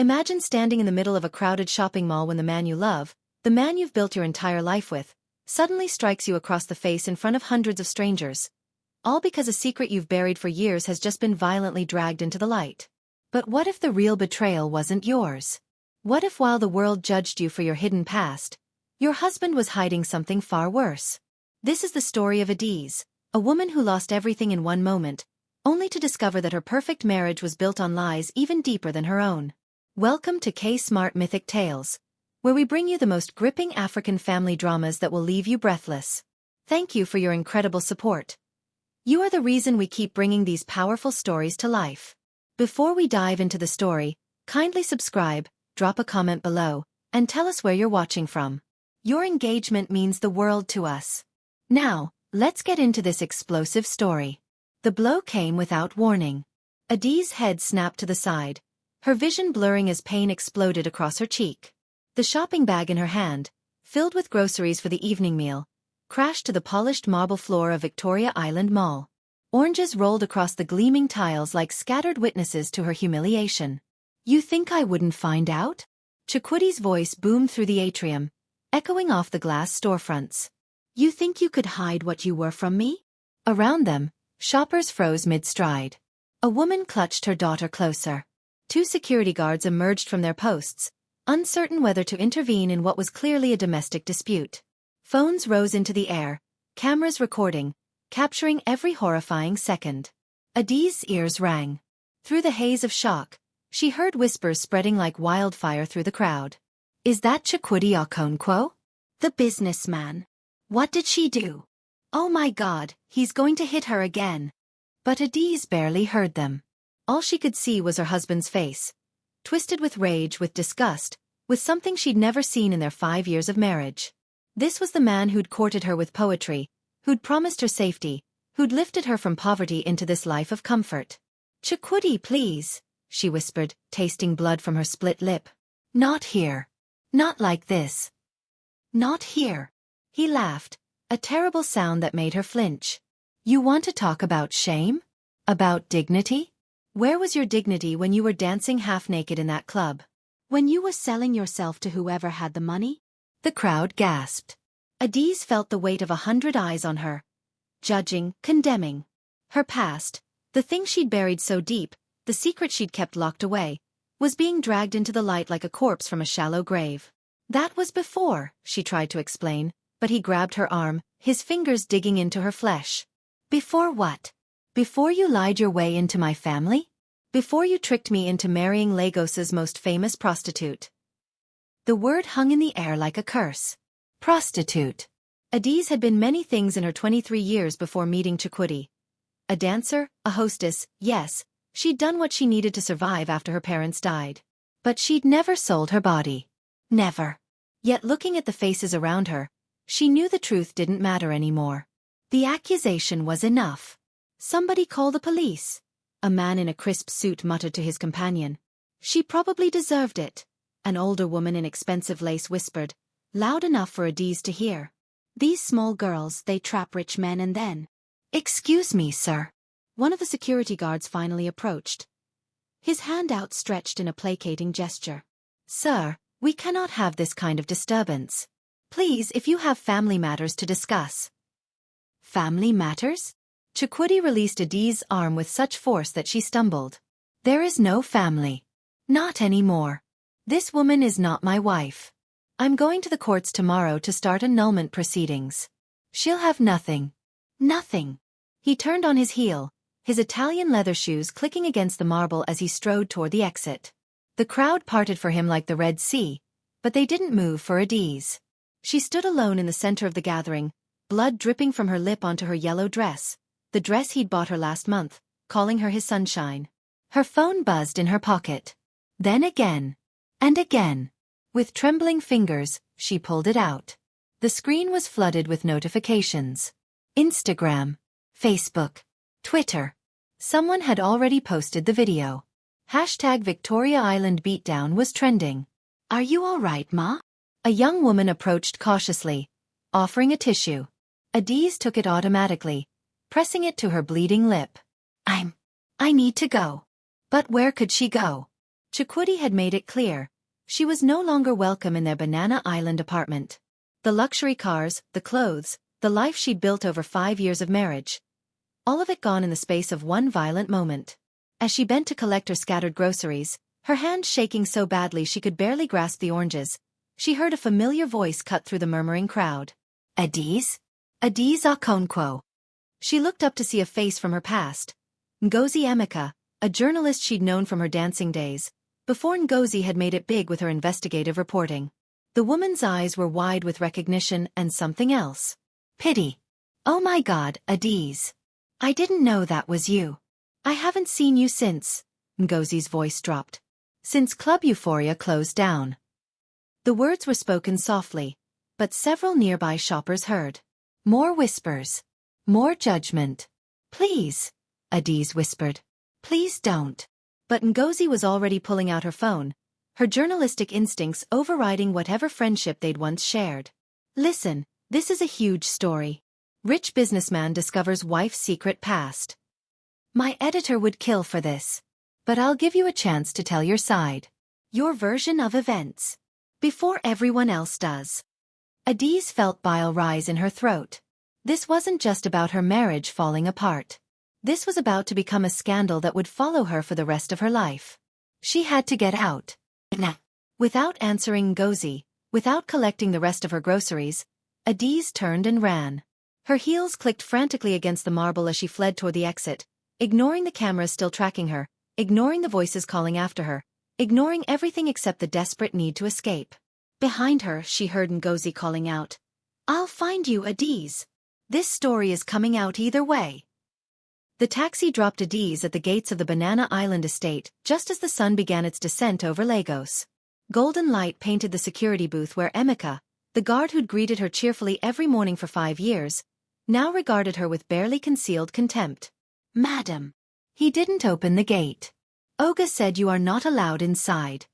Imagine standing in the middle of a crowded shopping mall when the man you love, the man you've built your entire life with, suddenly strikes you across the face in front of hundreds of strangers. All because a secret you've buried for years has just been violently dragged into the light. But what if the real betrayal wasn't yours? What if while the world judged you for your hidden past, your husband was hiding something far worse? This is the story of Adaeze, a woman who lost everything in one moment, only to discover that her perfect marriage was built on lies even deeper than her own. Welcome to K-Smart Mythic Tales, where we bring you the most gripping African family dramas that will leave you breathless. Thank you for your incredible support. You are the reason we keep bringing these powerful stories to life. Before we dive into the story, kindly subscribe, drop a comment below, and tell us where you're watching from. Your engagement means the world to us. Now, let's get into this explosive story. The blow came without warning. Adaeze's head snapped to the side, her vision blurring as pain exploded across her cheek. The shopping bag in her hand, filled with groceries for the evening meal, crashed to the polished marble floor of Victoria Island Mall. Oranges rolled across the gleaming tiles like scattered witnesses to her humiliation. "You think I wouldn't find out?" Chukwudi's voice boomed through the atrium, echoing off the glass storefronts. "You think you could hide what you were from me?" Around them, shoppers froze mid-stride. A woman clutched her daughter closer. Two security guards emerged from their posts, uncertain whether to intervene in what was clearly a domestic dispute. Phones rose into the air, cameras recording, capturing every horrifying second. Adaeze's ears rang. Through the haze of shock, she heard whispers spreading like wildfire through the crowd. "Is that Chukwudi Okonkwo? The businessman? What did she do? Oh my God, he's going to hit her again." But Adaeze barely heard them. All she could see was her husband's face, twisted with rage, with disgust, with something she'd never seen in their 5 years of marriage. This was the man who'd courted her with poetry, who'd promised her safety, who'd lifted her from poverty into this life of comfort. "Chukwudi, please," she whispered, tasting blood from her split lip. "Not here. Not like this. Not here." He laughed, a terrible sound that made her flinch. "You want to talk about shame? About dignity? Where was your dignity when you were dancing half-naked in that club? When you were selling yourself to whoever had the money?" The crowd gasped. Adaeze felt the weight of 100 eyes on her, judging, condemning. Her past, the thing she'd buried so deep, the secret she'd kept locked away, was being dragged into the light like a corpse from a shallow grave. "That was before," she tried to explain, but he grabbed her arm, his fingers digging into her flesh. "Before what? Before you lied your way into my family? Before you tricked me into marrying Lagos's most famous prostitute?" The word hung in the air like a curse. Prostitute. Adaeze had been many things in her 23 years before meeting Chukwudi. A dancer, a hostess, yes, she'd done what she needed to survive after her parents died. But she'd never sold her body. Never. Yet looking at the faces around her, she knew the truth didn't matter anymore. The accusation was enough. "Somebody call the police," a man in a crisp suit muttered to his companion. "She probably deserved it," an older woman in expensive lace whispered, loud enough for Adaeze to hear. "These small girls, they trap rich men and then—" "Excuse me, sir." One of the security guards finally approached, his hand outstretched in a placating gesture. "Sir, we cannot have this kind of disturbance. Please, if you have family matters to discuss." "Family matters?" Chukwudi released Adaeze's arm with such force that she stumbled. "There is no family. Not anymore. This woman is not my wife. I'm going to the courts tomorrow to start annulment proceedings. She'll have nothing. Nothing." He turned on his heel, his Italian leather shoes clicking against the marble as he strode toward the exit. The crowd parted for him like the Red Sea, but they didn't move for Adaeze. She stood alone in the center of the gathering, blood dripping from her lip onto her yellow dress, the dress he'd bought her last month, calling her his sunshine. Her phone buzzed in her pocket. Then again. And again. With trembling fingers, she pulled it out. The screen was flooded with notifications. Instagram, Facebook, Twitter. Someone had already posted the video. #Victoria Island Beatdown was trending. "Are you all right, Ma?" A young woman approached cautiously, offering a tissue. Adaeze took it automatically, pressing it to her bleeding lip. I need to go." But where could she go? Chukwudi had made it clear. She was no longer welcome in their Banana Island apartment. The luxury cars, the clothes, the life she'd built over 5 years of marriage. All of it gone in the space of one violent moment. As she bent to collect her scattered groceries, her hands shaking so badly she could barely grasp the oranges, she heard a familiar voice cut through the murmuring crowd. Adaeze? Adaeze Okonkwo. She looked up to see a face from her past. Ngozi Emeka, a journalist she'd known from her dancing days, before Ngozi had made it big with her investigative reporting. The woman's eyes were wide with recognition and something else. Pity. Oh my God, Adaeze. I didn't know that was you. I haven't seen you since, Ngozi's voice dropped. Since Club Euphoria closed down. The words were spoken softly, but several nearby shoppers heard. More whispers. More judgment. Please, Adaeze whispered. Please don't. But Ngozi was already pulling out her phone, her journalistic instincts overriding whatever friendship they'd once shared. Listen, this is a huge story. Rich businessman discovers wife's secret past. My editor would kill for this. But I'll give you a chance to tell your side. Your version of events. Before everyone else does. Adaeze felt bile rise in her throat. This wasn't just about her marriage falling apart. This was about to become a scandal that would follow her for the rest of her life. She had to get out. Nah. Without answering Ngozi, without collecting the rest of her groceries, Adaeze turned and ran. Her heels clicked frantically against the marble as she fled toward the exit, ignoring the cameras still tracking her, ignoring the voices calling after her, ignoring everything except the desperate need to escape. Behind her, she heard Ngozi calling out, I'll find you, Adaeze. This story is coming out either way. The taxi dropped Adaeze at the gates of the Banana Island estate just as the sun began its descent over Lagos. Golden light painted the security booth where Emeka, the guard who'd greeted her cheerfully every morning for 5 years, now regarded her with barely concealed contempt. Madam. He didn't open the gate. Oga said you are not allowed inside.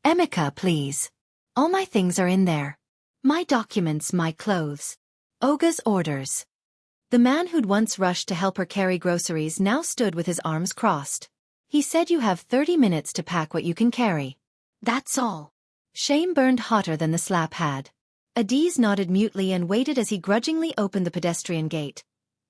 Emeka, please. All my things are in there. My documents, my clothes. Oga's orders. The man who'd once rushed to help her carry groceries now stood with his arms crossed. He said you have 30 minutes to pack what you can carry. That's all. Shame burned hotter than the slap had. Adaeze nodded mutely and waited as he grudgingly opened the pedestrian gate.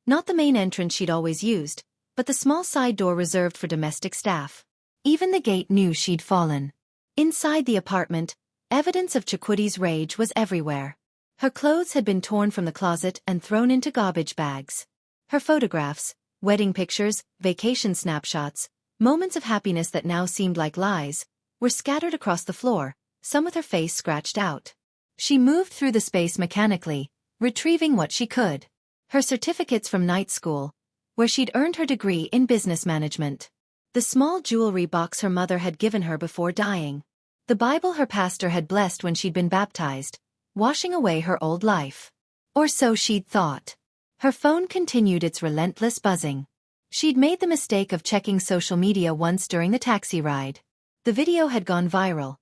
Not the main entrance she'd always used, but the small side door reserved for domestic staff. Even the gate knew she'd fallen. Inside the apartment, evidence of Chukwidi's rage was everywhere. Her clothes had been torn from the closet and thrown into garbage bags. Her photographs, wedding pictures, vacation snapshots, moments of happiness that now seemed like lies, were scattered across the floor, some with her face scratched out. She moved through the space mechanically, retrieving what she could. Her certificates from night school, where she'd earned her degree in business management. The small jewelry box her mother had given her before dying. The Bible her pastor had blessed when she'd been baptized, washing away her old life. Or so she'd thought. Her phone continued its relentless buzzing. She'd made the mistake of checking social media once during the taxi ride. The video had gone viral.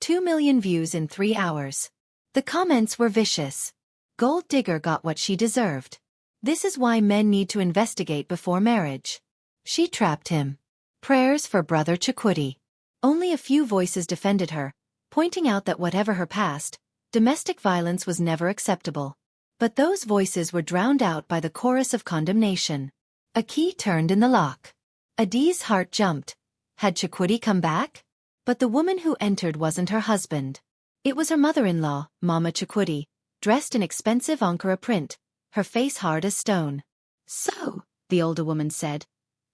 2 million views in 3 hours. The comments were vicious. Gold digger got what she deserved. This is why men need to investigate before marriage. She trapped him. Prayers for brother Chukwudi. Only a few voices defended her, pointing out that whatever her past, domestic violence was never acceptable. But those voices were drowned out by the chorus of condemnation. A key turned in the lock. Adaeze's heart jumped. Had Chukwudi come back? But the woman who entered wasn't her husband. It was her mother-in-law, Mama Chukwudi, dressed in expensive Ankara print, her face hard as stone. So, the older woman said,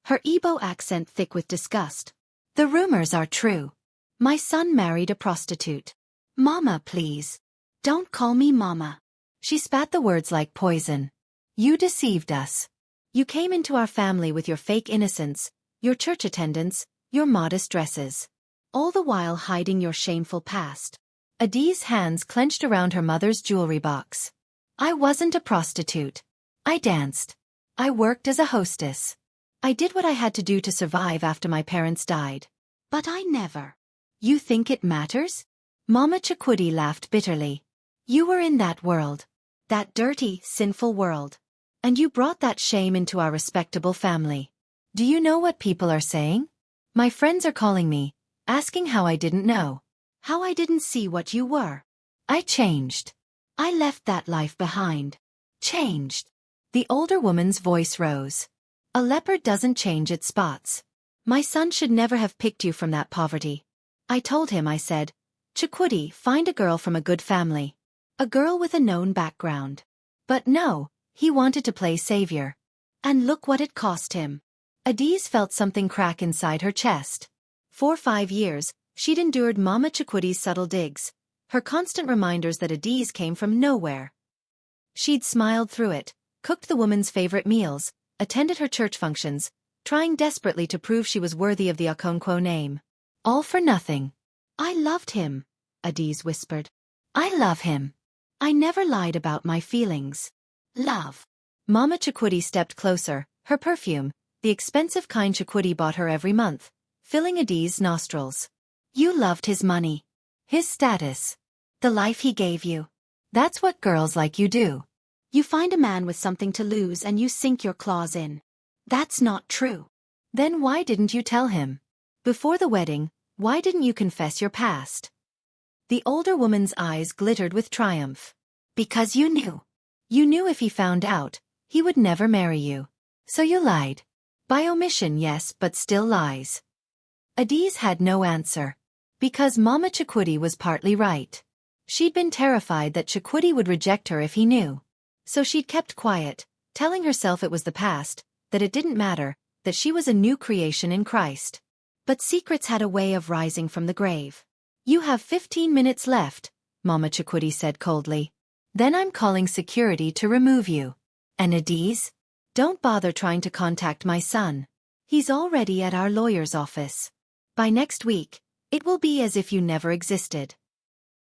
her Igbo accent thick with disgust. The rumors are true. My son married a prostitute. Mama, please. Don't call me Mama. She spat the words like poison. You deceived us. You came into our family with your fake innocence, your church attendance, your modest dresses. All the while hiding your shameful past. Adaeze's hands clenched around her mother's jewelry box. I wasn't a prostitute. I danced. I worked as a hostess. I did what I had to do to survive after my parents died. But I never. You think it matters? Mama Chukwudi laughed bitterly. You were in that world. That dirty, sinful world. And you brought that shame into our respectable family. Do you know what people are saying? My friends are calling me asking how I didn't know. How I didn't see what you were. I changed. I left that life behind. Changed. The older woman's voice rose. A leopard doesn't change its spots. My son should never have picked you from that poverty. I told him, I said, Chukwudi, find a girl from a good family. A girl with a known background. But no, he wanted to play savior. And look what it cost him. Adaeze felt something crack inside her chest. For 5 years, she'd endured Mama Chukwidi's subtle digs, her constant reminders that Adaeze came from nowhere. She'd smiled through it, cooked the woman's favorite meals, attended her church functions, trying desperately to prove she was worthy of the Okonkwo name. All for nothing. I loved him, Adaeze whispered. I love him. I never lied about my feelings. Love. Mama Chukwudi stepped closer, her perfume, the expensive kind Chukwudi bought her every month, filling Adaeze's nostrils. You loved his money. His status. The life he gave you. That's what girls like you do. You find a man with something to lose and you sink your claws in. That's not true. Then why didn't you tell him? Before the wedding, why didn't you confess your past? The older woman's eyes glittered with triumph. Because you knew. You knew if he found out, he would never marry you. So you lied. By omission, yes, but still lies. Adaeze had no answer. Because Mama Chukwudi was partly right. She'd been terrified that Chukwudi would reject her if he knew. So she'd kept quiet, telling herself it was the past, that it didn't matter, that she was a new creation in Christ. But secrets had a way of rising from the grave. You have 15 minutes left, Mama Chukwudi said coldly. Then I'm calling security to remove you. And Adaeze? Don't bother trying to contact my son. He's already at our lawyer's office. By next week, it will be as if you never existed.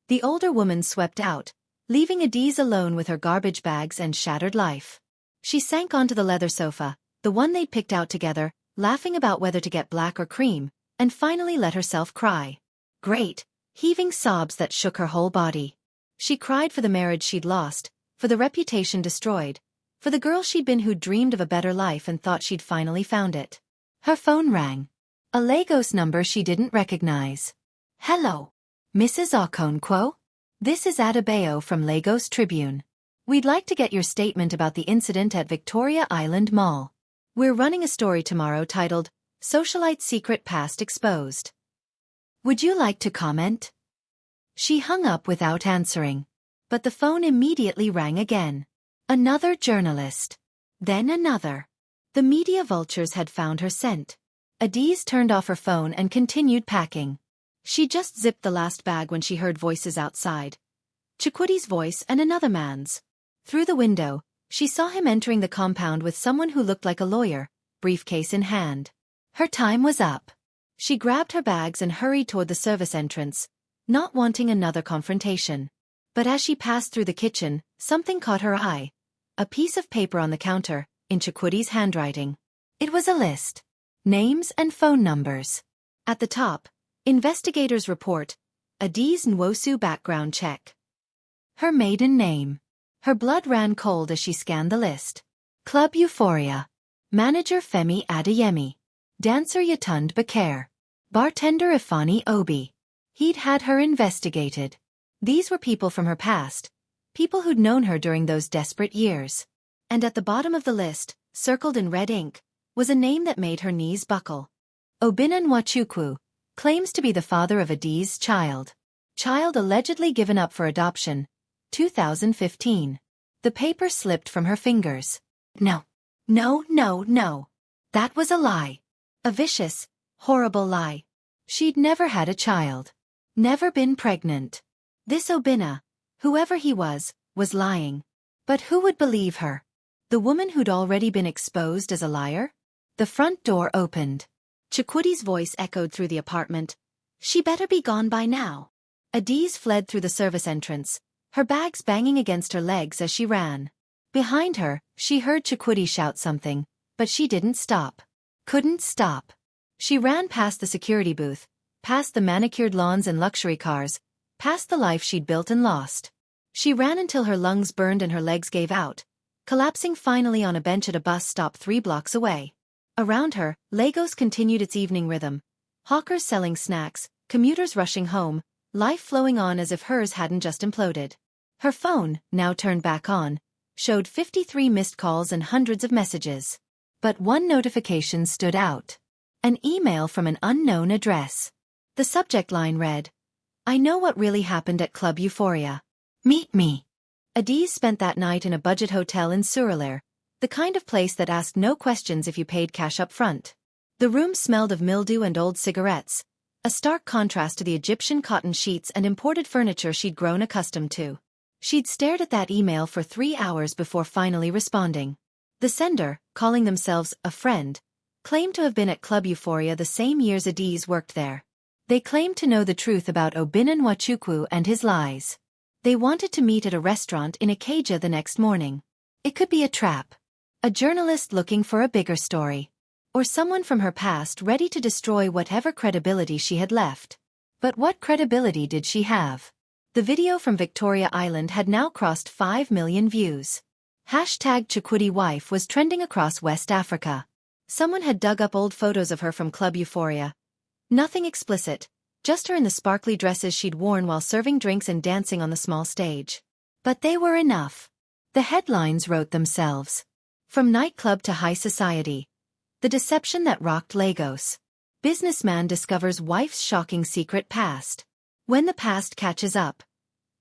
The older woman swept out, leaving Adaeze alone with her garbage bags and shattered life. She sank onto the leather sofa, the one they'd picked out together, laughing about whether to get black or cream, and finally let herself cry. Great, heaving sobs that shook her whole body. She cried for the marriage she'd lost, for the reputation destroyed, for the girl she'd been who dreamed of a better life and thought she'd finally found it. Her phone rang. A Lagos number she didn't recognize. Hello. Mrs. Okonkwo? This is Adaeze from Lagos Tribune. We'd like to get your statement about the incident at Victoria Island Mall. We're running a story tomorrow titled, Socialite Secret Past Exposed. Would you like to comment? She hung up without answering. But the phone immediately rang again. Another journalist. Then another. The media vultures had found her scent. Adaeze turned off her phone and continued packing. She just zipped the last bag when she heard voices outside. Chukwidi's voice and another man's. Through the window, she saw him entering the compound with someone who looked like a lawyer, briefcase in hand. Her time was up. She grabbed her bags and hurried toward the service entrance, not wanting another confrontation. But as she passed through the kitchen, something caught her eye. A piece of paper on the counter, in Chukwidi's handwriting. It was a list. Names and phone numbers. At the top, investigators report, Adaeze Nwosu background check. Her maiden name. Her blood ran cold as she scanned the list. Club Euphoria. Manager Femi Adeyemi. Dancer Yatund Bakare. Bartender Ifani Obi. He'd had her investigated. These were people from her past, people who'd known her during those desperate years. And at the bottom of the list, circled in red ink, was a name that made her knees buckle. Obinna Nwachukwu, claims to be the father of Adaeze's child. Child allegedly given up for adoption. 2015. The paper slipped from her fingers. No. No, no, no. That was a lie. A vicious, horrible lie. She'd never had a child. Never been pregnant. This Obinna, whoever he was lying. But who would believe her? The woman who'd already been exposed as a liar? The front door opened. Chukwidi's voice echoed through the apartment. She better be gone by now. Adaeze fled through the service entrance, her bags banging against her legs as she ran. Behind her, she heard Chukwudi shout something, but she didn't stop. Couldn't stop. She ran past the security booth, past the manicured lawns and luxury cars, past the life she'd built and lost. She ran until her lungs burned and her legs gave out, collapsing finally on a bench at a bus stop 3 blocks away. Around her, Lagos continued its evening rhythm. Hawkers selling snacks, commuters rushing home, life flowing on as if hers hadn't just imploded. Her phone, now turned back on, showed 53 missed calls and hundreds of messages. But one notification stood out. An email from an unknown address. The subject line read, "I know what really happened at Club Euphoria. Meet me." Adaeze spent that night in a budget hotel in Surulere, the kind of place that asked no questions if you paid cash up front. The room smelled of mildew and old cigarettes, a stark contrast to the Egyptian cotton sheets and imported furniture she'd grown accustomed to. She'd stared at that email for 3 hours before finally responding. The sender, calling themselves a friend, claimed to have been at Club Euphoria the same years Adaeze worked there. They claimed to know the truth about Obinna Nwachukwu and his lies. They wanted to meet at a restaurant in Ikeja the next morning. It could be a trap. A journalist looking for a bigger story. Or someone from her past ready to destroy whatever credibility she had left. But what credibility did she have? The video from Victoria Island had now crossed 5 million views. Hashtag Chukwudi wife was trending across West Africa. Someone had dug up old photos of her from Club Euphoria. Nothing explicit, just her in the sparkly dresses she'd worn while serving drinks and dancing on the small stage. But they were enough. The headlines wrote themselves. From nightclub to high society. The deception that rocked Lagos. Businessman discovers wife's shocking secret past. When the past catches up.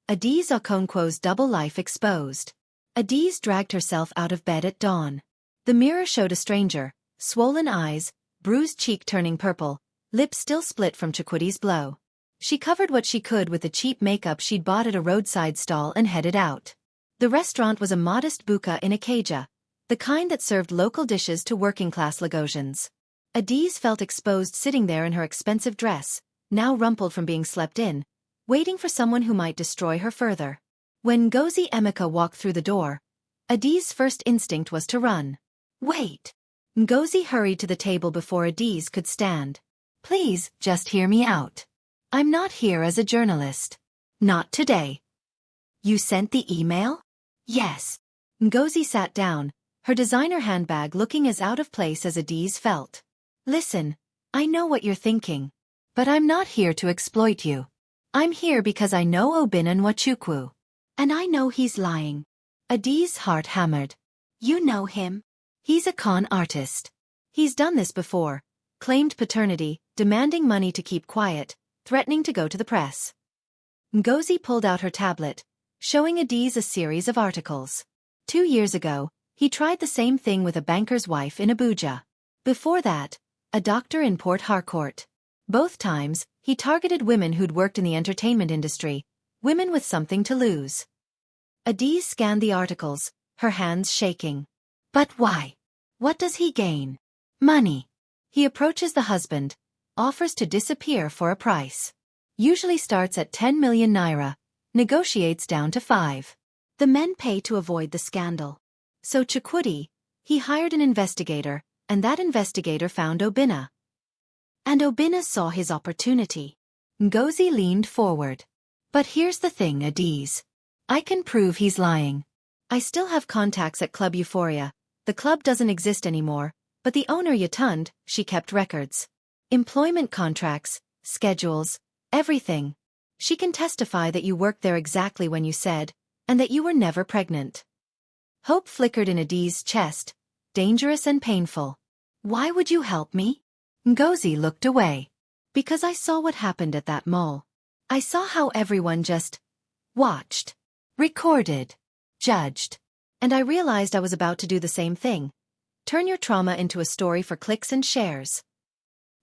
Adaeze Okonkwo's double life exposed. Adaeze dragged herself out of bed at dawn. The mirror showed a stranger, swollen eyes, bruised cheek turning purple, lips still split from Chukwudi's blow. She covered what she could with the cheap makeup she'd bought at a roadside stall and headed out. The restaurant was a modest buka in Ikeja, the kind that served local dishes to working-class Lagosians. Adaeze felt exposed sitting there in her expensive dress, now rumpled from being slept in, waiting for someone who might destroy her further. When Ngozi Emeka walked through the door, Adaze's first instinct was to run. Wait! Ngozi hurried to the table before Adaeze could stand. Please, just hear me out. I'm not here as a journalist. Not today. You sent the email? Yes. Ngozi sat down, her designer handbag looking as out of place as Adaeze felt. Listen, I know what you're thinking. But I'm not here to exploit you. I'm here because I know Obinna Nwachukwu. And I know he's lying. Adaze's heart hammered. You know him? He's a con artist. He's done this before. Claimed paternity, demanding money to keep quiet, threatening to go to the press. Ngozi pulled out her tablet, showing Adaeze a series of articles. 2 years ago, he tried the same thing with a banker's wife in Abuja. Before that, a doctor in Port Harcourt. Both times, he targeted women who'd worked in the entertainment industry, women with something to lose. Adaeze scanned the articles, her hands shaking. But why? What does he gain? Money. He approaches the husband, offers to disappear for a price. Usually starts at 10 million naira, negotiates down to 5. The men pay to avoid the scandal. So Chukwudi, he hired an investigator, and that investigator found Obinna. And Obinna saw his opportunity. Ngozi leaned forward. But here's the thing, Adaeze. I can prove he's lying. I still have contacts at Club Euphoria. The club doesn't exist anymore, but the owner Yatund, she kept records. Employment contracts, schedules, everything. She can testify that you worked there exactly when you said, and that you were never pregnant. Hope flickered in Adaze's chest, dangerous and painful. Why would you help me? Ngozi looked away. Because I saw what happened at that mall. I saw how everyone just watched, recorded, judged. And I realized I was about to do the same thing. Turn your trauma into a story for clicks and shares.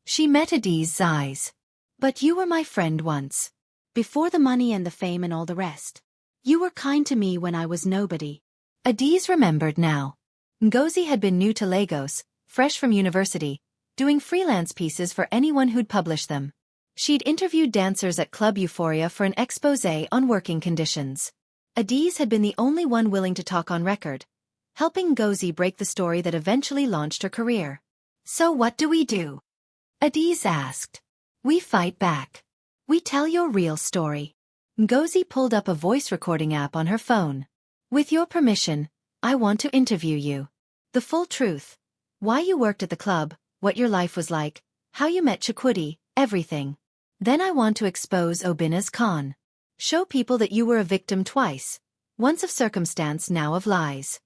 She met Adaze's eyes. But you were my friend once. Before the money and the fame and all the rest. You were kind to me when I was nobody. Adaeze remembered now. Ngozi had been new to Lagos, fresh from university, doing freelance pieces for anyone who'd publish them. She'd interviewed dancers at Club Euphoria for an exposé on working conditions. Adaeze had been the only one willing to talk on record, helping Ngozi break the story that eventually launched her career. So what do we do? Adaeze asked. We fight back. We tell your real story. Ngozi pulled up a voice recording app on her phone. With your permission, I want to interview you. The full truth. Why you worked at the club, what your life was like, how you met Chukwudi, everything. Then I want to expose Obina's con. Show people that you were a victim twice, once of circumstance, now of lies.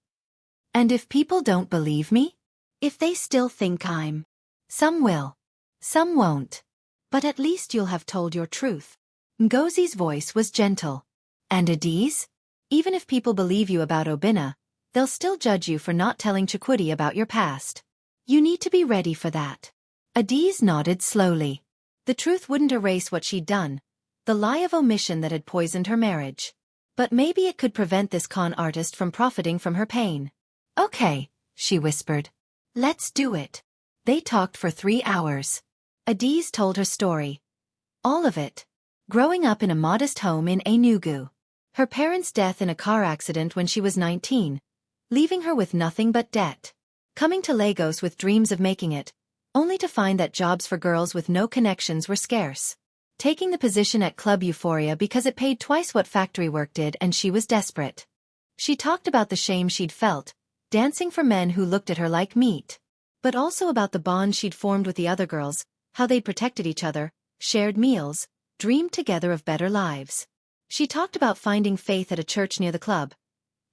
And if people don't believe me? If they still think I'm... Some will. Some won't. But at least you'll have told your truth. Ngozi's voice was gentle. And Adaeze? Even if people believe you about Obina, they'll still judge you for not telling Chukwudi about your past. You need to be ready for that. Adaeze nodded slowly. The truth wouldn't erase what she'd done, the lie of omission that had poisoned her marriage. But maybe it could prevent this con artist from profiting from her pain. Okay, she whispered. Let's do it. They talked for 3 hours. Adaeze told her story. All of it. Growing up in a modest home in Enugu. Her parents' death in a car accident when she was 19, leaving her with nothing but debt. Coming to Lagos with dreams of making it, only to find that jobs for girls with no connections were scarce. Taking the position at Club Euphoria because it paid twice what factory work did, and she was desperate. She talked about the shame she'd felt, dancing for men who looked at her like meat. But also about the bond she'd formed with the other girls, how they'd protected each other, shared meals, dreamed together of better lives. She talked about finding faith at a church near the club,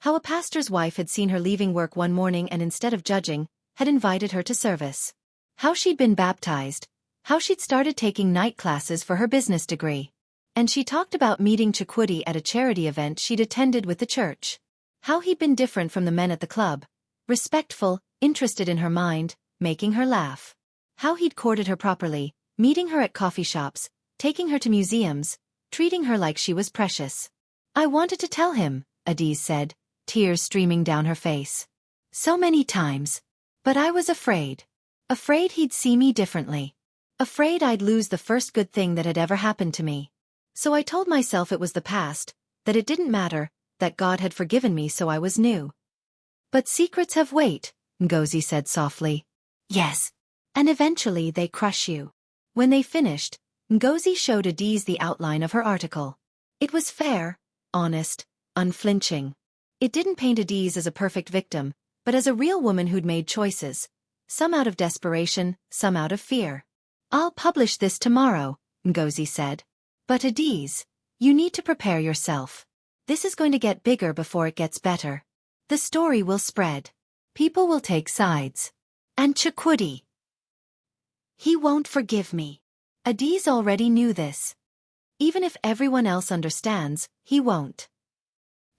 how a pastor's wife had seen her leaving work one morning and instead of judging, had invited her to service. How she'd been baptized, how she'd started taking night classes for her business degree. And she talked about meeting Chukwudi at a charity event she'd attended with the church. How he'd been different from the men at the club, respectful, interested in her mind, making her laugh. How he'd courted her properly, meeting her at coffee shops, taking her to museums, treating her like she was precious. I wanted to tell him, Adaeze said, tears streaming down her face. So many times. But I was afraid. Afraid he'd see me differently. Afraid I'd lose the first good thing that had ever happened to me. So I told myself it was the past, that it didn't matter, that God had forgiven me, so I was new. But secrets have weight, Ngozi said softly. Yes. And eventually they crush you. When they finished, Ngozi showed Adaeze the outline of her article. It was fair, honest, unflinching. It didn't paint Adaeze as a perfect victim, but as a real woman who'd made choices, some out of desperation, some out of fear. I'll publish this tomorrow, Ngozi said. But Adaeze, you need to prepare yourself. This is going to get bigger before it gets better. The story will spread. People will take sides. And Chukwudi. He won't forgive me. Adaeze already knew this. Even if everyone else understands, he won't.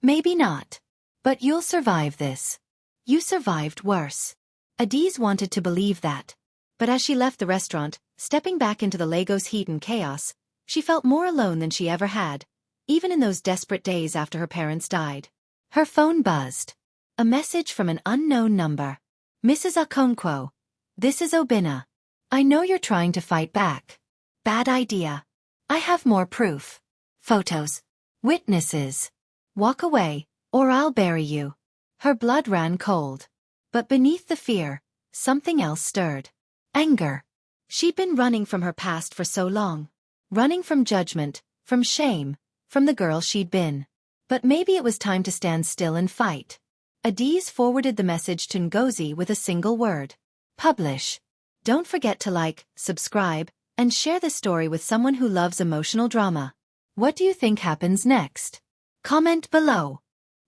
Maybe not. But you'll survive this. You survived worse. Adaeze wanted to believe that. But as she left the restaurant, stepping back into the Lagos heat and chaos, she felt more alone than she ever had, even in those desperate days after her parents died. Her phone buzzed. A message from an unknown number. Mrs. Okonkwo. This is Obina. I know you're trying to fight back. Bad idea. I have more proof. Photos. Witnesses. Walk away, or I'll bury you. Her blood ran cold. But beneath the fear, something else stirred. Anger. She'd been running from her past for so long. Running from judgment, from shame, from the girl she'd been. But maybe it was time to stand still and fight. Adaeze forwarded the message to Ngozi with a single word. Publish. Don't forget to like, subscribe, and share this story with someone who loves emotional drama. What do you think happens next? Comment below.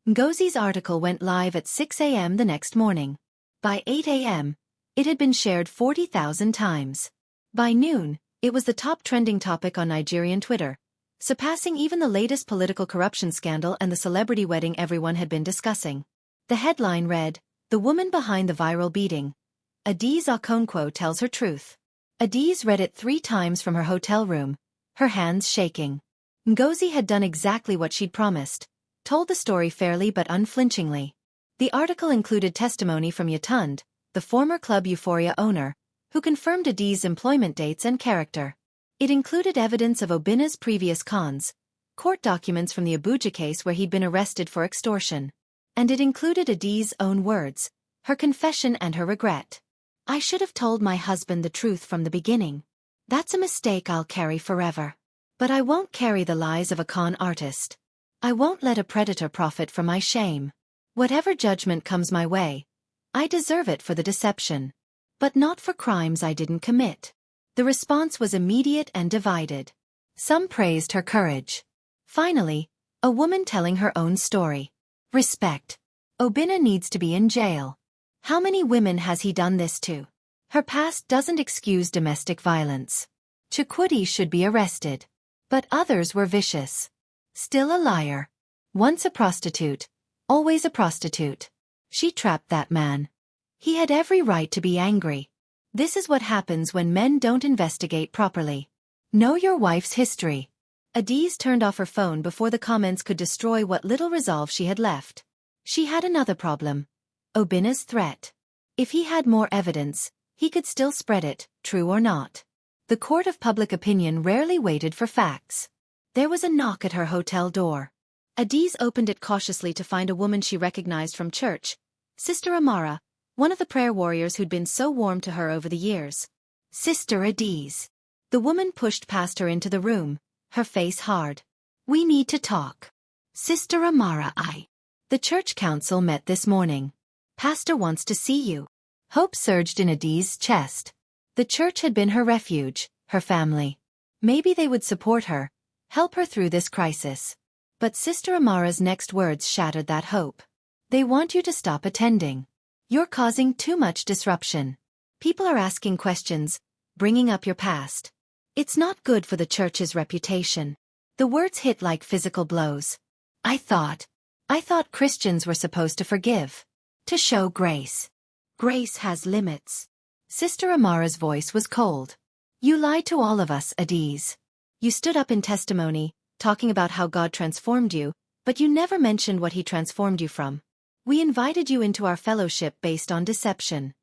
Ngozi's article went live at 6 a.m. the next morning. By 8 a.m., it had been shared 40,000 times. By noon, it was the top trending topic on Nigerian Twitter, surpassing even the latest political corruption scandal and the celebrity wedding everyone had been discussing. The headline read, "The woman behind the viral beating. Adaeze Okonkwo tells her truth." Adaeze read it 3 times from her hotel room, her hands shaking. Ngozi had done exactly what she'd promised, told the story fairly but unflinchingly. The article included testimony from Yatund, the former Club Euphoria owner, who confirmed Adaeze's employment dates and character. It included evidence of Obina's previous cons, court documents from the Abuja case where he'd been arrested for extortion. And it included Adaeze's own words, her confession and her regret. I should have told my husband the truth from the beginning. That's a mistake I'll carry forever. But I won't carry the lies of a con artist. I won't let a predator profit from my shame. Whatever judgment comes my way, I deserve it for the deception. But not for crimes I didn't commit. The response was immediate and divided. Some praised her courage. Finally, a woman telling her own story. Respect. Obinna needs to be in jail. How many women has he done this to? Her past doesn't excuse domestic violence. Chukwudi should be arrested. But others were vicious. Still a liar. Once a prostitute, always a prostitute. She trapped that man. He had every right to be angry. This is what happens when men don't investigate properly. Know your wife's history. Adaeze turned off her phone before the comments could destroy what little resolve she had left. She had another problem. Obinna's threat. If he had more evidence, he could still spread it, true or not. The court of public opinion rarely waited for facts. There was a knock at her hotel door. Adaeze opened it cautiously to find a woman she recognized from church, Sister Amara, one of the prayer warriors who'd been so warm to her over the years. Sister Adaeze. The woman pushed past her into the room, her face hard. We need to talk. Sister Amara, The church council met this morning. Pastor wants to see you. Hope surged in Adaeze's chest. The church had been her refuge, her family. Maybe they would support her, help her through this crisis. But Sister Amara's next words shattered that hope. They want you to stop attending. You're causing too much disruption. People are asking questions, bringing up your past. It's not good for the church's reputation. The words hit like physical blows. I thought Christians were supposed to forgive. To show grace. Grace has limits. Sister Amara's voice was cold. You lied to all of us, Adaeze. You stood up in testimony, talking about how God transformed you, but you never mentioned what he transformed you from. We invited you into our fellowship based on deception.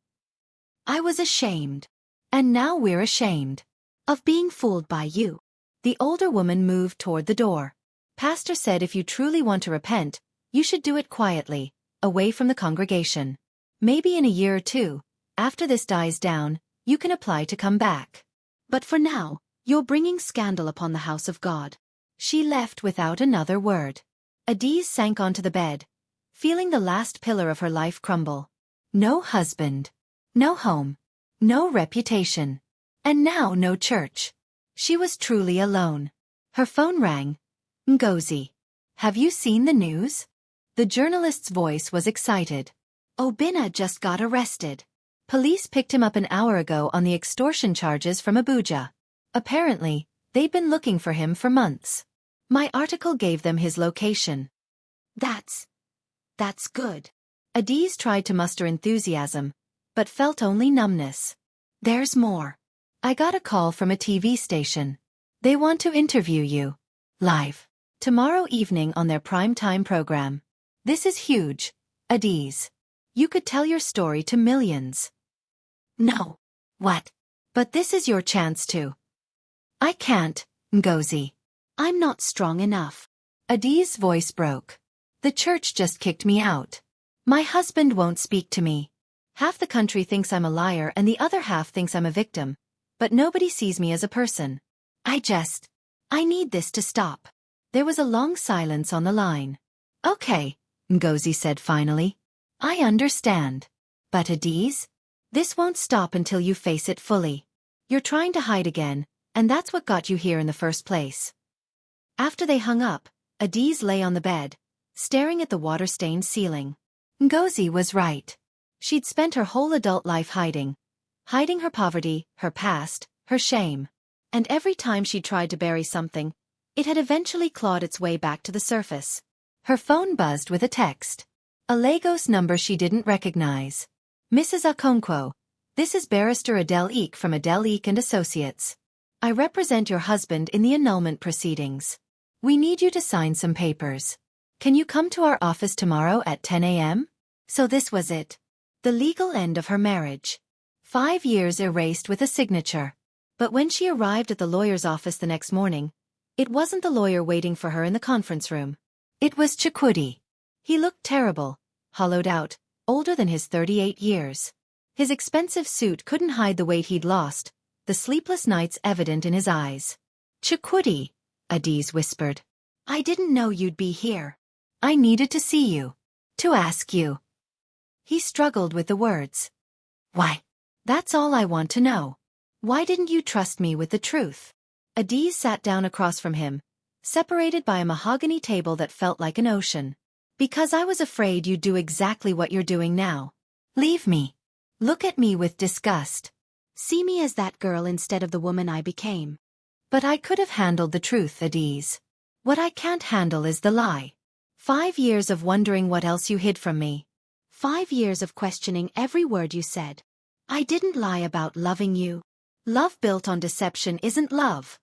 I was ashamed. And now we're ashamed. Of being fooled by you. The older woman moved toward the door. Pastor said if you truly want to repent, you should do it quietly, away from the congregation. Maybe in a year or two, after this dies down, you can apply to come back. But for now, you're bringing scandal upon the house of God. She left without another word. Adaeze sank onto the bed, feeling the last pillar of her life crumble. No husband. No home. No reputation. And now no church. She was truly alone. Her phone rang. Ngozi. Have you seen the news? The journalist's voice was excited. Obinna just got arrested. Police picked him up an hour ago on the extortion charges from Abuja. Apparently, they'd been looking for him for months. My article gave them his location. That's good. Adaeze tried to muster enthusiasm, but felt only numbness. There's more. I got a call from a TV station. They want to interview you. Live. Tomorrow evening on their primetime program. This is huge, Adaeze. You could tell your story to millions. No. What? But this is your chance to. I can't, Ngozi. I'm not strong enough. Adaeze's voice broke. The church just kicked me out. My husband won't speak to me. Half the country thinks I'm a liar and the other half thinks I'm a victim. But nobody sees me as a person. I need this to stop. There was a long silence on the line. Okay, Ngozi said finally. I understand. But Adaeze? This won't stop until you face it fully. You're trying to hide again, and that's what got you here in the first place. After they hung up, Adaeze lay on the bed, staring at the water-stained ceiling. Ngozi was right. She'd spent her whole adult life hiding her poverty, her past, her shame. And every time she tried to bury something, it had eventually clawed its way back to the surface. Her phone buzzed with a text. A Lagos number she didn't recognize. Mrs. Okonkwo, this is Barrister Adele Eek from Adele Eek and Associates. I represent your husband in the annulment proceedings. We need you to sign some papers. Can you come to our office tomorrow at 10 a.m.? So this was it. The legal end of her marriage. 5 years erased with a signature. But when she arrived at the lawyer's office the next morning, it wasn't the lawyer waiting for her in the conference room. It was Chukwudi. He looked terrible, hollowed out, older than his 38 years. His expensive suit couldn't hide the weight he'd lost, the sleepless nights evident in his eyes. Chukwudi, Adaeze whispered. I didn't know you'd be here. I needed to see you. To ask you. He struggled with the words. Why? That's all I want to know. Why didn't you trust me with the truth? Adaeze sat down across from him, separated by a mahogany table that felt like an ocean. Because I was afraid you'd do exactly what you're doing now. Leave me. Look at me with disgust. See me as that girl instead of the woman I became. But I could have handled the truth, Adaeze. What I can't handle is the lie. 5 years of wondering what else you hid from me. 5 years of questioning every word you said. I didn't lie about loving you. Love built on deception isn't love.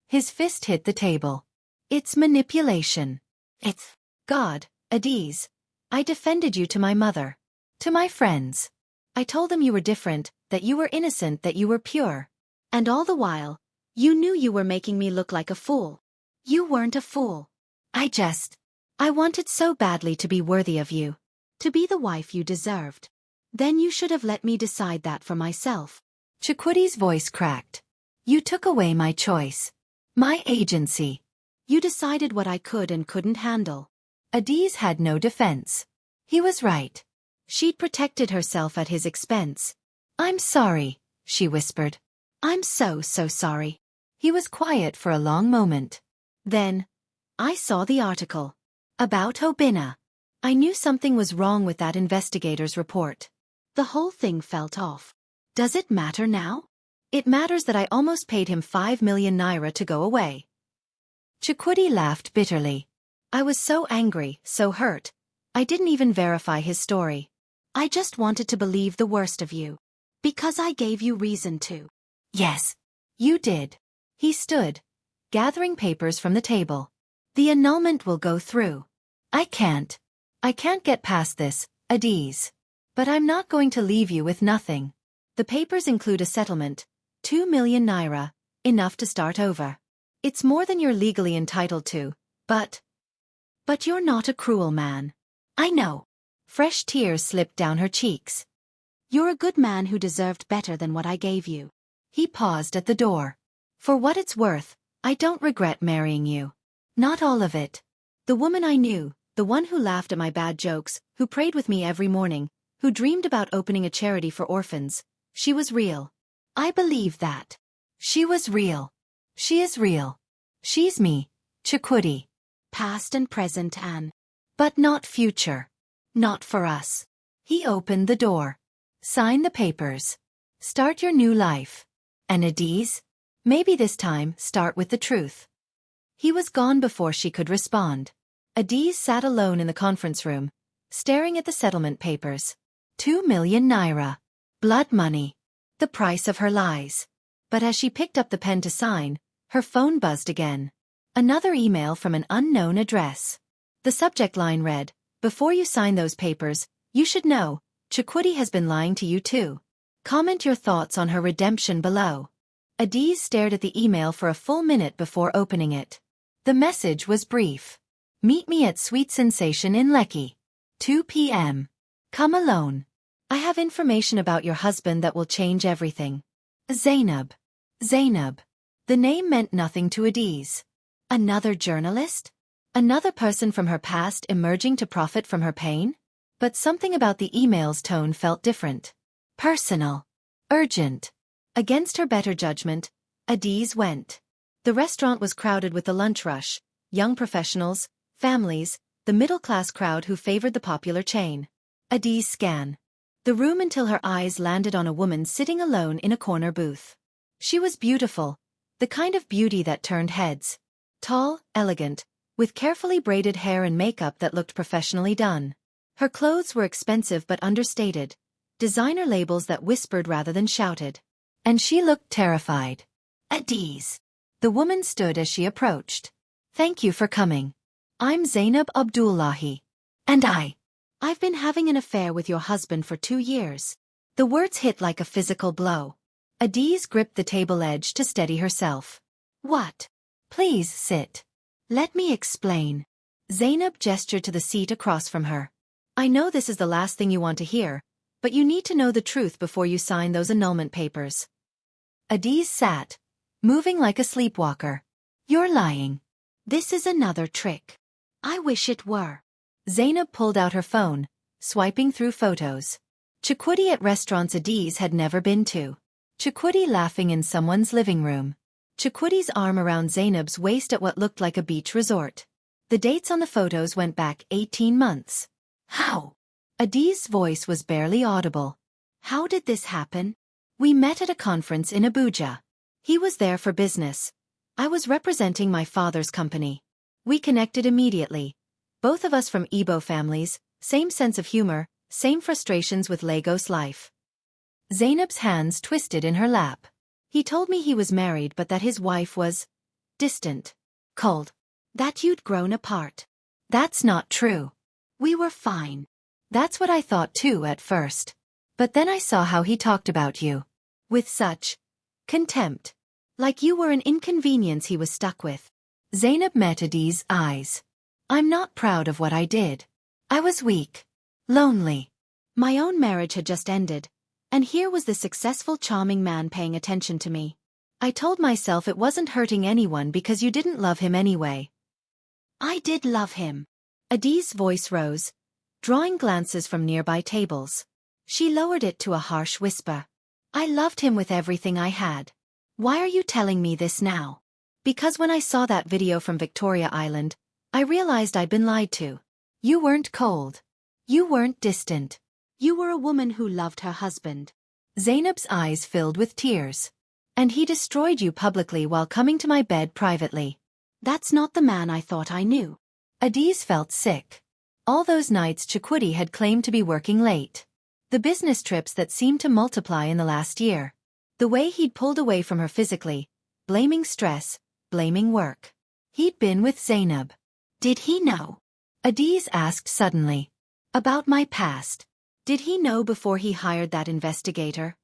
His fist hit the table. It's manipulation. It's God, Adaeze. I defended you to my mother. To my friends. I told them you were different, that you were innocent, that you were pure. And all the while, you knew you were making me look like a fool. You weren't a fool. I wanted so badly to be worthy of you. To be the wife you deserved. Then you should have let me decide that for myself. Chukwudi's voice cracked. You took away my choice. My agency. You decided what I could and couldn't handle. Adaeze had no defense. He was right. She'd protected herself at his expense. I'm sorry, she whispered. I'm so sorry. He was quiet for a long moment. Then, I saw the article. About Obinna. I knew something was wrong with that investigator's report. The whole thing felt off. Does it matter now? It matters that I almost paid him 5 million naira to go away. Chukwudi laughed bitterly. I was so angry, so hurt. I didn't even verify his story. I just wanted to believe the worst of you. Because I gave you reason to. Yes, you did. He stood, gathering papers from the table. The annulment will go through. I can't get past this, Adaeze. But I'm not going to leave you with nothing. The papers include a settlement, 2 million naira, enough to start over. It's more than you're legally entitled to, but you're not a cruel man. I know. Fresh tears slipped down her cheeks. You're a good man who deserved better than what I gave you. He paused at the door. For what it's worth, I don't regret marrying you. Not all of it. The woman I knew, the one who laughed at my bad jokes, who prayed with me every morning, who dreamed about opening a charity for orphans, she was real. I believe that. She was real. She is real. She's me, Chukwudi. Past and present and. But not future. Not for us. He opened the door. Sign the papers. Start your new life. And Adaeze? Maybe this time start with the truth. He was gone before she could respond. Adaeze sat alone in the conference room, staring at the settlement papers. 2 million naira. Blood money. The price of her lies. But as she picked up the pen to sign, her phone buzzed again. Another email from an unknown address. The subject line read, Before you sign those papers, you should know, Chukwudi has been lying to you too. Comment your thoughts on her redemption below. Adaeze stared at the email for a full minute before opening it. The message was brief. Meet me at Sweet Sensation in Lekki. 2 p.m. Come alone. I have information about your husband that will change everything. Zainab. Zainab. The name meant nothing to Adaeze. Another journalist? Another person from her past emerging to profit from her pain? But something about the email's tone felt different. Personal. Urgent. Against her better judgment, Adaeze went. The restaurant was crowded with the lunch rush, young professionals, families, the middle-class crowd who favored the popular chain. Adaeze scanned the room until her eyes landed on a woman sitting alone in a corner booth. She was beautiful, the kind of beauty that turned heads. Tall, elegant, with carefully braided hair and makeup that looked professionally done. Her clothes were expensive but understated, designer labels that whispered rather than shouted. And she looked terrified. Adaeze. The woman stood as she approached. Thank you for coming. I'm Zainab Abdullahi. And I've been having an affair with your husband for 2 years. The words hit like a physical blow. Adaeze gripped the table edge to steady herself. What? Please sit. Let me explain. Zainab gestured to the seat across from her. I know this is the last thing you want to hear, but you need to know the truth before you sign those annulment papers. Adaeze sat, moving like a sleepwalker. You're lying. This is another trick. I wish it were. Zainab pulled out her phone, swiping through photos. Chukwudi at restaurants Adaeze had never been to. Chukwudi laughing in someone's living room. Chukwudi's arm around Zainab's waist at what looked like a beach resort. The dates on the photos went back 18 months. How? Adaeze's voice was barely audible. How did this happen? We met at a conference in Abuja. He was there for business. I was representing my father's company. We connected immediately. Both of us from Igbo families, same sense of humor, same frustrations with Lagos life. Zainab's hands twisted in her lap. He told me he was married but that his wife was distant, cold. That you'd grown apart. That's not true. We were fine. That's what I thought too at first. But then I saw how he talked about you. With such contempt. Like you were an inconvenience he was stuck with. Zainab met Adaeze's eyes. I'm not proud of what I did. I was weak. Lonely. My own marriage had just ended. And here was the successful charming man paying attention to me. I told myself it wasn't hurting anyone because you didn't love him anyway. I did love him. Adaeze's voice rose, drawing glances from nearby tables. She lowered it to a harsh whisper. I loved him with everything I had. Why are you telling me this now? Because when I saw that video from Victoria Island, I realized I'd been lied to. You weren't cold. You weren't distant. You were a woman who loved her husband. Zainab's eyes filled with tears. And he destroyed you publicly while coming to my bed privately. That's not the man I thought I knew. Adaeze felt sick. All those nights Chukwudi had claimed to be working late. The business trips that seemed to multiply in the last year. The way he'd pulled away from her physically, blaming stress, blaming work. He'd been with Zainab. Did he know? Adaeze asked suddenly. About my past. Did he know before he hired that investigator?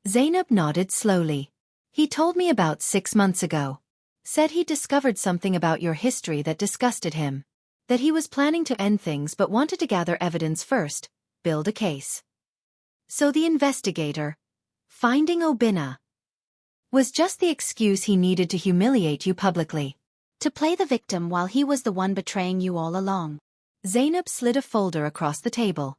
Zainab nodded slowly. He told me about 6 months ago. Said he discovered something about your history that disgusted him. That he was planning to end things but wanted to gather evidence first, build a case. So the investigator, finding Obinna, was just the excuse he needed to humiliate you publicly. To play the victim while he was the one betraying you all along. Zainab slid a folder across the table.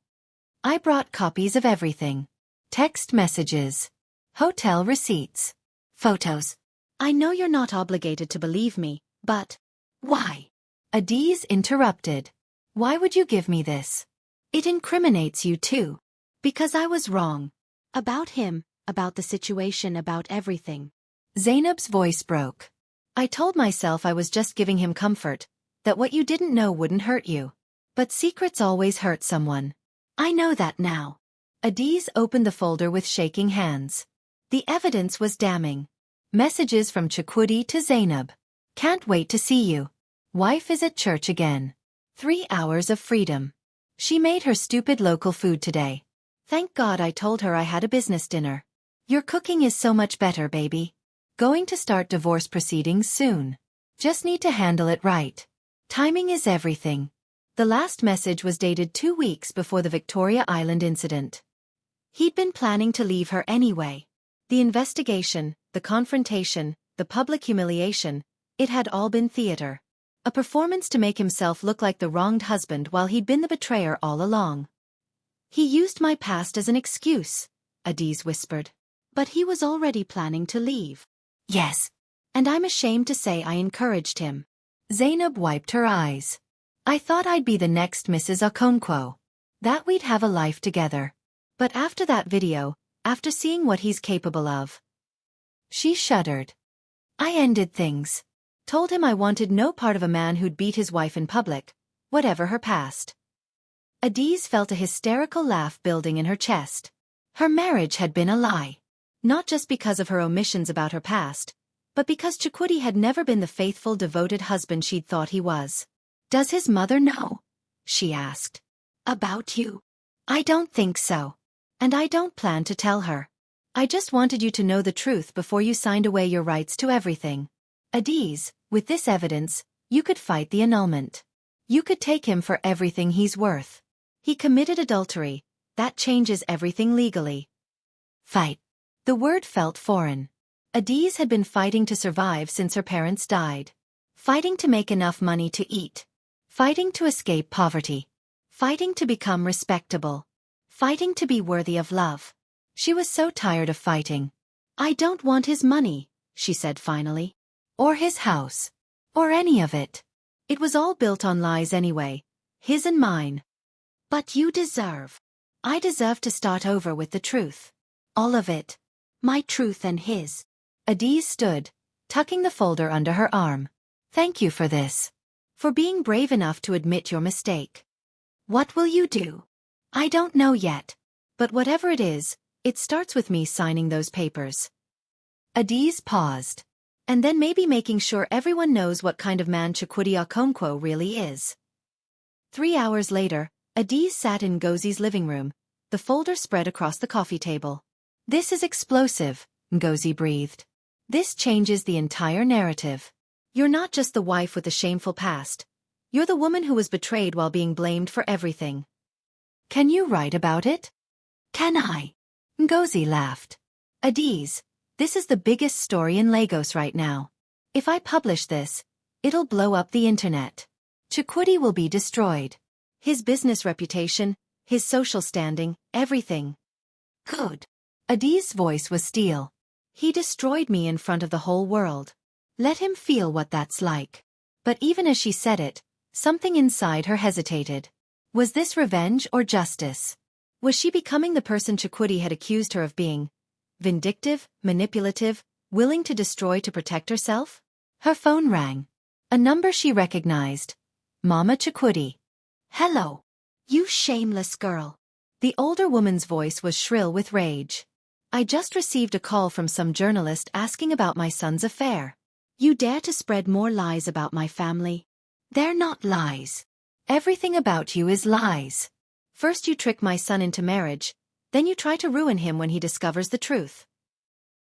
I brought copies of everything. Text messages. Hotel receipts. Photos. I know you're not obligated to believe me, but why? Adaeze interrupted. Why would you give me this? It incriminates you too. Because I was wrong. About him, about the situation, about everything. Zainab's voice broke. I told myself I was just giving him comfort, that what you didn't know wouldn't hurt you. But secrets always hurt someone. I know that now. Adaeze opened the folder with shaking hands. The evidence was damning. Messages from Chukwudi to Zainab. Can't wait to see you. Wife is at church again. 3 hours of freedom. She made her stupid local food today. Thank God I told her I had a business dinner. Your cooking is so much better, baby. Going to start divorce proceedings soon. Just need to handle it right. Timing is everything. The last message was dated 2 weeks before the Victoria Island incident. He'd been planning to leave her anyway. The investigation, the confrontation, the public humiliation, it had all been theater. A performance to make himself look like the wronged husband while he'd been the betrayer all along. He used my past as an excuse, Adaeze whispered. But he was already planning to leave. Yes. And I'm ashamed to say I encouraged him. Zainab wiped her eyes. I thought I'd be the next Mrs. Okonkwo. That we'd have a life together. But after that video, after seeing what he's capable of. She shuddered. I ended things. Told him I wanted no part of a man who'd beat his wife in public, whatever her past. Adaeze felt a hysterical laugh building in her chest. Her marriage had been a lie. Not just because of her omissions about her past, but because Chukwudi had never been the faithful, devoted husband she'd thought he was. Does his mother know? She asked. About you? I don't think so. And I don't plan to tell her. I just wanted you to know the truth before you signed away your rights to everything. Adaeze, with this evidence, you could fight the annulment. You could take him for everything he's worth. He committed adultery. That changes everything legally. Fight. The word felt foreign. Adaeze had been fighting to survive since her parents died. Fighting to make enough money to eat. Fighting to escape poverty. Fighting to become respectable. Fighting to be worthy of love. She was so tired of fighting. I don't want his money, she said finally. Or his house. Or any of it. It was all built on lies anyway. His and mine. But you deserve. I deserve to start over with the truth. All of it. My truth and his. Adaeze stood, tucking the folder under her arm. Thank you for this. For being brave enough to admit your mistake. What will you do? I don't know yet. But whatever it is, it starts with me signing those papers. Adaeze paused. And then maybe making sure everyone knows what kind of man Chukwudi Okonkwo really is. 3 hours later, Adaeze sat in Ngozi's living room, the folder spread across the coffee table. This is explosive, Ngozi breathed. This changes the entire narrative. You're not just the wife with a shameful past. You're the woman who was betrayed while being blamed for everything. Can you write about it? Can I? Ngozi laughed. Adaeze, this is the biggest story in Lagos right now. If I publish this, it'll blow up the internet. Chukwudi will be destroyed. His business reputation, his social standing, everything. Good. Adaeze's voice was steel. He destroyed me in front of the whole world. Let him feel what that's like. But even as she said it, something inside her hesitated. Was this revenge or justice? Was she becoming the person Chukwudi had accused her of being? Vindictive, manipulative, willing to destroy to protect herself? Her phone rang. A number she recognized. Mama Chukwudi. Hello. You shameless girl. The older woman's voice was shrill with rage. I just received a call from some journalist asking about my son's affair. You dare to spread more lies about my family? They're not lies. Everything about you is lies. First you trick my son into marriage, then you try to ruin him when he discovers the truth.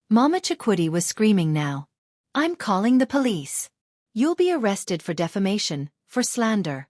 Mama Chukwudi was screaming now. I'm calling the police. You'll be arrested for defamation, for slander.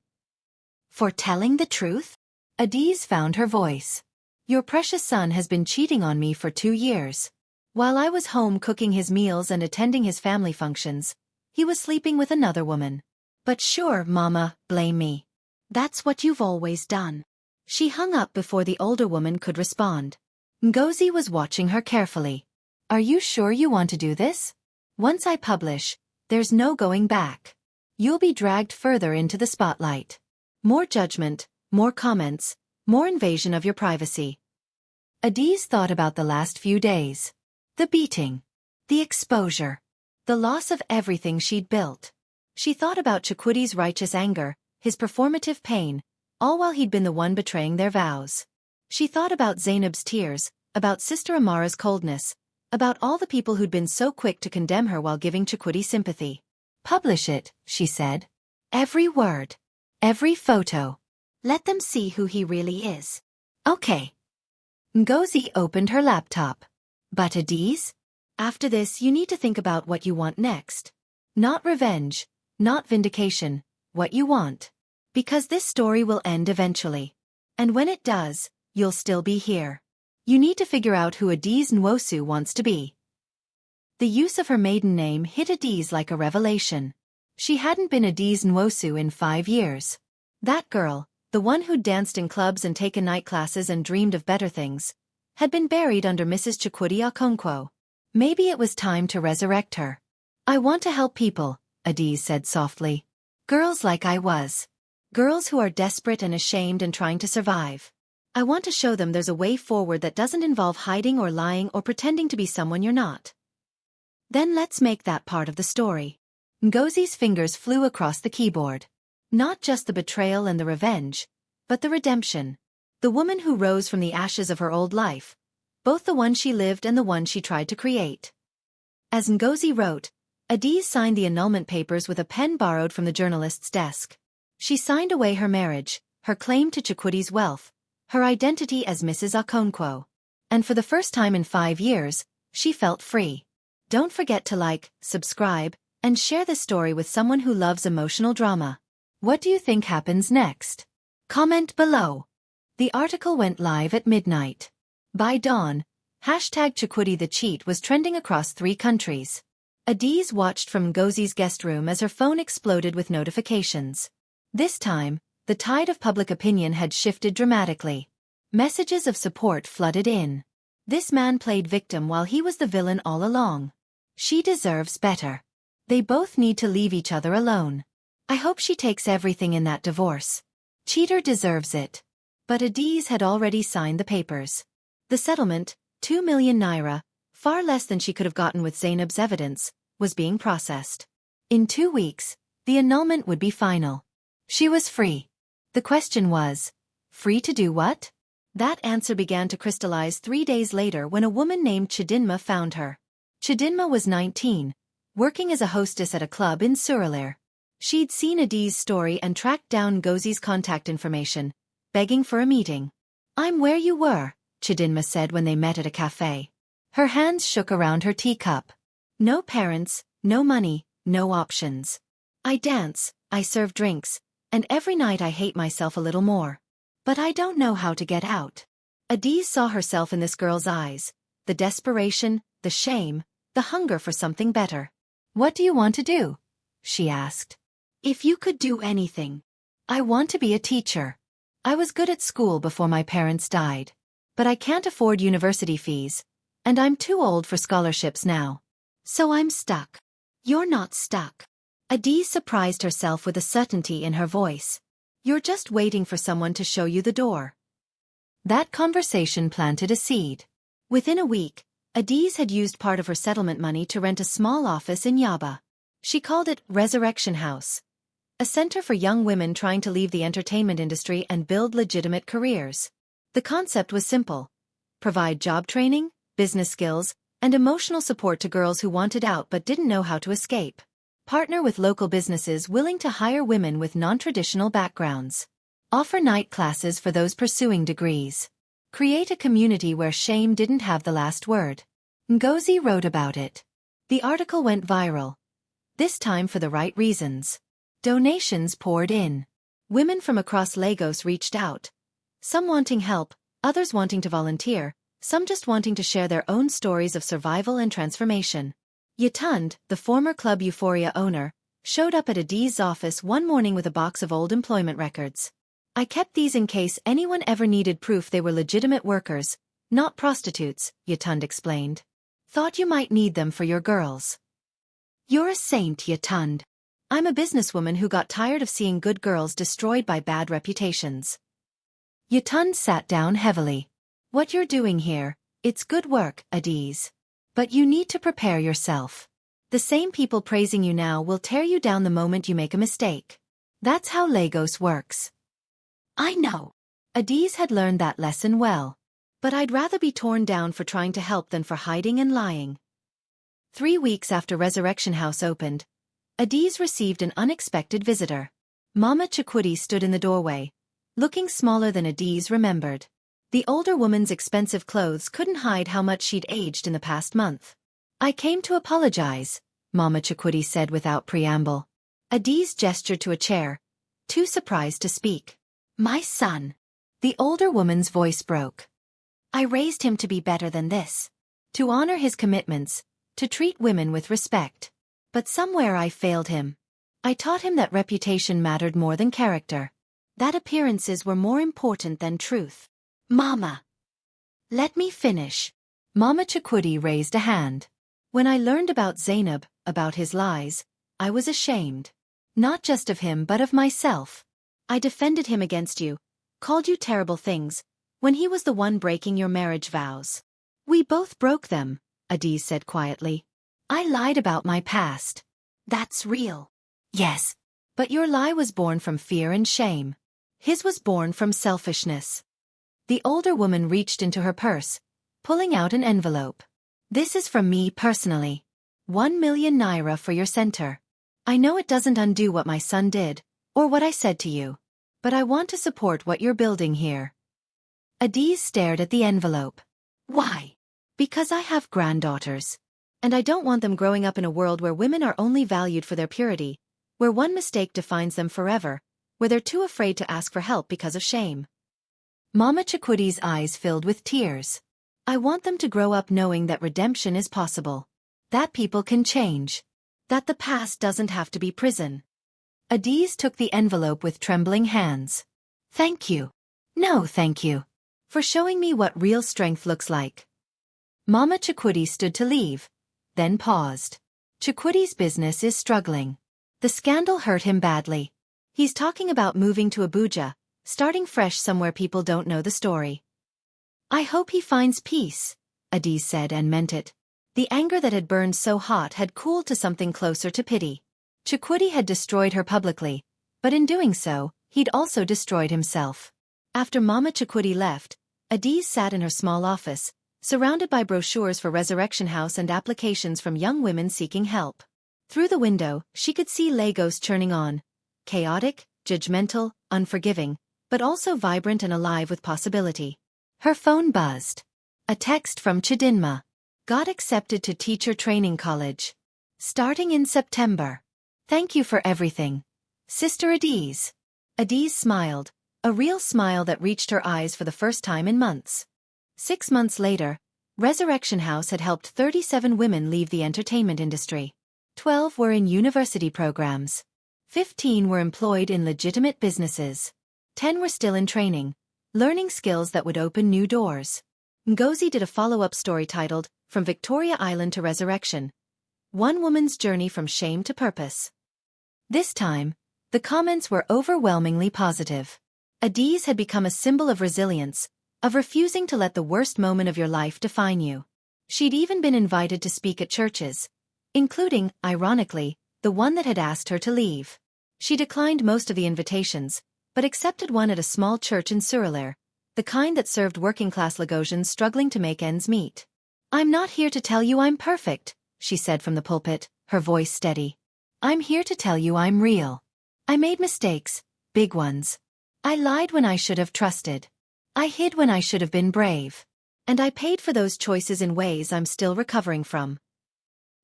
For telling the truth? Adaeze found her voice. Your precious son has been cheating on me for 2 years. While I was home cooking his meals and attending his family functions, he was sleeping with another woman. But sure, Mama, blame me. That's what you've always done. She hung up before the older woman could respond. Ngozi was watching her carefully. Are you sure you want to do this? Once I publish, there's no going back. You'll be dragged further into the spotlight. More judgment, more comments, more invasion of your privacy. Adaeze thought about the last few days. The beating. The exposure. The loss of everything she'd built. She thought about Chukwudi's righteous anger, his performative pain, all while he'd been the one betraying their vows. She thought about Zainab's tears, about Sister Amara's coldness, about all the people who'd been so quick to condemn her while giving Chukwudi sympathy. Publish it, she said. Every word. Every photo. Let them see who he really is. Okay. Ngozi opened her laptop. But Adaeze? After this you need to think about what you want next. Not revenge, not vindication, what you want. Because this story will end eventually. And when it does, you'll still be here. You need to figure out who Adaeze Nwosu wants to be. The use of her maiden name hit Adaeze like a revelation. She hadn't been Adaeze Nwosu in 5 years. That girl, the one who'd danced in clubs and taken night classes and dreamed of better things, had been buried under Mrs. Chukwudi Okonkwo. Maybe it was time to resurrect her. I want to help people, Adaeze said softly. Girls like I was. Girls who are desperate and ashamed and trying to survive. I want to show them there's a way forward that doesn't involve hiding or lying or pretending to be someone you're not. Then let's make that part of the story. Ngozi's fingers flew across the keyboard. Not just the betrayal and the revenge, but the redemption. The woman who rose from the ashes of her old life, both the one she lived and the one she tried to create. As Ngozi wrote, Adaeze signed the annulment papers with a pen borrowed from the journalist's desk. She signed away her marriage, her claim to Chukwudi's wealth, her identity as Mrs. Okonkwo. And for the first time in 5 years, she felt free. Don't forget to like, subscribe, and share this story with someone who loves emotional drama. What do you think happens next? Comment below. The article went live at midnight. By dawn, #Chukwudi the Cheat was trending across 3 countries. Adaeze watched from Ngozi's guest room as her phone exploded with notifications. This time, the tide of public opinion had shifted dramatically. Messages of support flooded in. This man played victim while he was the villain all along. She deserves better. They both need to leave each other alone. I hope she takes everything in that divorce. Cheater deserves it. But Adaeze had already signed the papers. The settlement, 2 million naira, far less than she could have gotten with Zainab's evidence, was being processed. In 2 weeks, the annulment would be final. She was free. The question was, free to do what? That answer began to crystallize 3 days later when a woman named Chidinma found her. Chidinma was 19, working as a hostess at a club in Surulere. She'd seen Adaeze's story and tracked down Ngozi's contact information, begging for a meeting. "I'm where you were," Chidinma said when they met at a cafe. Her hands shook around her teacup. "No parents, no money, no options. I dance, I serve drinks, and every night I hate myself a little more. But I don't know how to get out." Adaeze saw herself in this girl's eyes, the desperation, the shame, the hunger for something better. "What do you want to do?" she asked. "If you could do anything." "I want to be a teacher. I was good at school before my parents died. But I can't afford university fees, and I'm too old for scholarships now. So I'm stuck." "You're not stuck." Adaeze surprised herself with a certainty in her voice. "You're just waiting for someone to show you the door." That conversation planted a seed. Within a week, Adaeze had used part of her settlement money to rent a small office in Yaba. She called it Resurrection House, a center for young women trying to leave the entertainment industry and build legitimate careers. The concept was simple: provide job training, business skills, and emotional support to girls who wanted out but didn't know how to escape. Partner with local businesses willing to hire women with non-traditional backgrounds. Offer night classes for those pursuing degrees. Create a community where shame didn't have the last word. Ngozi wrote about it. The article went viral. This time for the right reasons. Donations poured in. Women from across Lagos reached out. Some wanting help, others wanting to volunteer, some just wanting to share their own stories of survival and transformation. Yatund, the former Club Euphoria owner, showed up at Adaeze's office one morning with a box of old employment records. "I kept these in case anyone ever needed proof they were legitimate workers, not prostitutes," Yatund explained. "Thought you might need them for your girls." "You're a saint, Yatund. I'm a businesswoman who got tired of seeing good girls destroyed by bad reputations." Yatund sat down heavily. "What you're doing here, it's good work, Adaeze. But you need to prepare yourself. The same people praising you now will tear you down the moment you make a mistake. That's how Lagos works." "I know." Adaeze had learned that lesson well. "But I'd rather be torn down for trying to help than for hiding and lying." 3 weeks after Resurrection House opened, Adaeze received an unexpected visitor. Mama Chukwudi stood in the doorway, looking smaller than Adaeze remembered. The older woman's expensive clothes couldn't hide how much she'd aged in the past month. "I came to apologize," Mama Chukwudi said without preamble. Adaeze gestured to a chair, too surprised to speak. "My son." The older woman's voice broke. "I raised him to be better than this. To honor his commitments, to treat women with respect. But somewhere I failed him. I taught him that reputation mattered more than character. That appearances were more important than truth." "Mama, let me finish." Mama Chukwudi raised a hand. "When I learned about Zainab, about his lies, I was ashamed. Not just of him but of myself. I defended him against you, called you terrible things, when he was the one breaking your marriage vows." "We both broke them," Adaeze said quietly. "I lied about my past." "That's real." "Yes. But your lie was born from fear and shame. His was born from selfishness." The older woman reached into her purse, pulling out an envelope. "This is from me personally. 1 million naira for your center. I know it doesn't undo what my son did, or what I said to you. But I want to support what you're building here." Adaeze stared at the envelope. "Why?" "Because I have granddaughters. And I don't want them growing up in a world where women are only valued for their purity, where one mistake defines them forever, where they're too afraid to ask for help because of shame." Mama Chukwudi's eyes filled with tears. "I want them to grow up knowing that redemption is possible. That people can change. That the past doesn't have to be prison." Adaeze took the envelope with trembling hands. "Thank you." "No, thank you. For showing me what real strength looks like." Mama Chukwudi stood to leave, then paused. Chukwudi's business is struggling. The scandal hurt him badly. He's talking about moving to Abuja, starting fresh somewhere people don't know the story. I hope he finds peace, Adaeze said and meant it. The anger that had burned so hot had cooled to something closer to pity. Chukwudi had destroyed her publicly, but in doing so, he'd also destroyed himself. After Mama Chukwudi left, Adaeze sat in her small office, surrounded by brochures for Resurrection House and applications from young women seeking help. Through the window, she could see Lagos churning on, chaotic, judgmental, unforgiving, but also vibrant and alive with possibility. Her phone buzzed. A text from Chidinma. Got accepted to teacher training college. Starting in September. Thank you for everything. Sister Adaeze. Adaeze smiled, a real smile that reached her eyes for the first time in months. 6 months later, Resurrection House had helped 37 women leave the entertainment industry. 12 were in university programs. 15 were employed in legitimate businesses. 10 were still in training, learning skills that would open new doors. Ngozi did a follow-up story titled, From Victoria Island to Resurrection. One woman's journey from shame to purpose. This time, the comments were overwhelmingly positive. Adaeze had become a symbol of resilience, of refusing to let the worst moment of your life define you. She'd even been invited to speak at churches, including, ironically, the one that had asked her to leave. She declined most of the invitations, but accepted one at a small church in Surulere, the kind that served working-class Lagosians struggling to make ends meet. I'm not here to tell you I'm perfect, she said from the pulpit, her voice steady. I'm here to tell you I'm real. I made mistakes, big ones. I lied when I should have trusted. I hid when I should have been brave. And I paid for those choices in ways I'm still recovering from.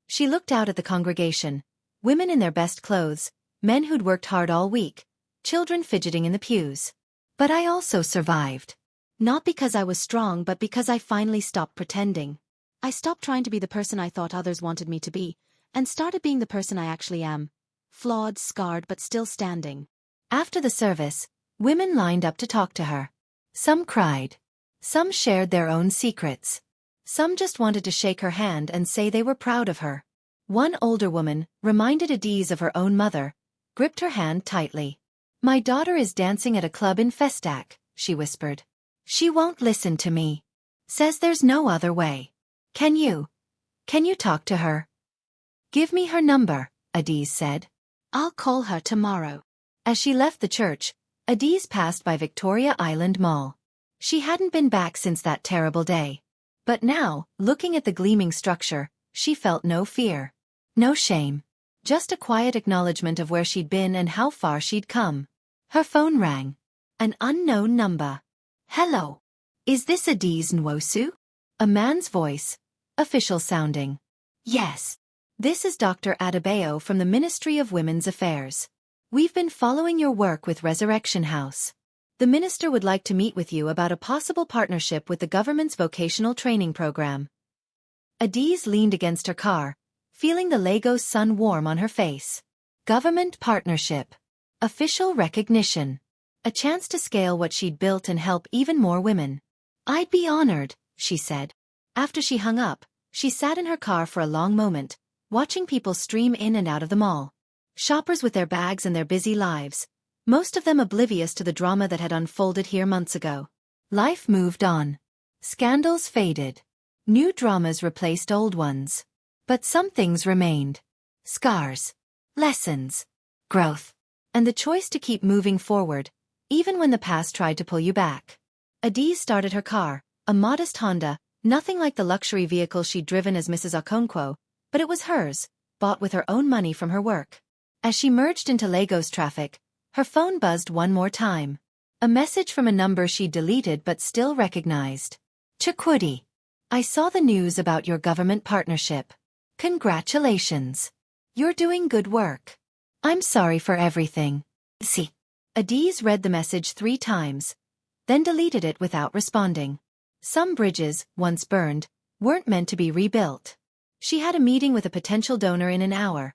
She looked out at the congregation, women in their best clothes, men who'd worked hard all week, children fidgeting in the pews. But I also survived. Not because I was strong but because I finally stopped pretending. I stopped trying to be the person I thought others wanted me to be, and started being the person I actually am. Flawed, scarred, but still standing. After the service, women lined up to talk to her. Some cried. Some shared their own secrets. Some just wanted to shake her hand and say they were proud of her. One older woman, reminded Adaeze of her own mother, gripped her hand tightly. My daughter is dancing at a club in Festac, she whispered. She won't listen to me. Says there's no other way. Can you talk to her? Give me her number, Adaeze said. I'll call her tomorrow. As she left the church, Adaeze passed by Victoria Island Mall. She hadn't been back since that terrible day. But now, looking at the gleaming structure, she felt no fear. No shame. Just a quiet acknowledgement of where she'd been and how far she'd come. Her phone rang. An unknown number. Hello. Is this Adaeze Nwosu? A man's voice. Official sounding. Yes. This is Dr. Adebayo from the Ministry of Women's Affairs. We've been following your work with Resurrection House. The minister would like to meet with you about a possible partnership with the government's vocational training program. Adaeze leaned against her car, feeling the Lagos sun warm on her face. Government partnership. Official recognition. A chance to scale what she'd built and help even more women. I'd be honored, she said. After she hung up, she sat in her car for a long moment, watching people stream in and out of the mall. Shoppers with their bags and their busy lives, most of them oblivious to the drama that had unfolded here months ago. Life moved on. Scandals faded. New dramas replaced old ones. But some things remained. Scars. Lessons. Growth. And the choice to keep moving forward, even when the past tried to pull you back. Adaeze started her car, a modest Honda, nothing like the luxury vehicle she'd driven as Mrs. Okonkwo, but it was hers, bought with her own money from her work. As she merged into Lagos traffic, her phone buzzed one more time. A message from a number she'd deleted but still recognized. Chukwudi. I saw the news about your government partnership. Congratulations. You're doing good work. I'm sorry for everything. See. Adaeze read the message 3 times, then deleted it without responding. Some bridges, once burned, weren't meant to be rebuilt. She had a meeting with a potential donor in an hour,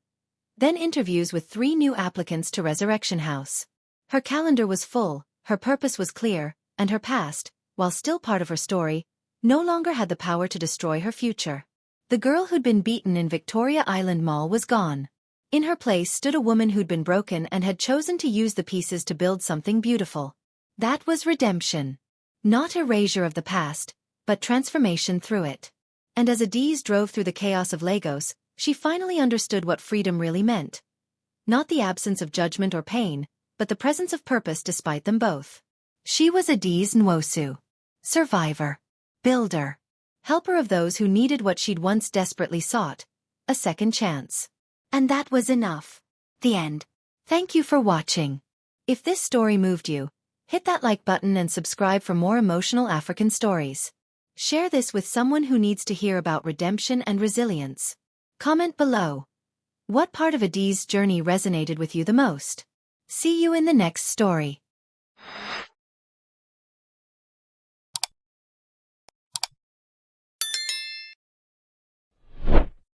then interviews with 3 new applicants to Resurrection House. Her calendar was full, her purpose was clear, and her past, while still part of her story, no longer had the power to destroy her future. The girl who'd been beaten in Victoria Island Mall was gone. In her place stood a woman who'd been broken and had chosen to use the pieces to build something beautiful. That was redemption. Not erasure of the past, but transformation through it. And as Adaeze drove through the chaos of Lagos, she finally understood what freedom really meant. Not the absence of judgment or pain, but the presence of purpose despite them both. She was Adaeze Nwosu. Survivor. Builder. Helper of those who needed what she'd once desperately sought, a second chance. And that was enough. The end. Thank you for watching. If this story moved you, hit that like button and subscribe for more emotional African stories. Share this with someone who needs to hear about redemption and resilience. Comment below. What part of Adaeze's journey resonated with you the most? See you in the next story.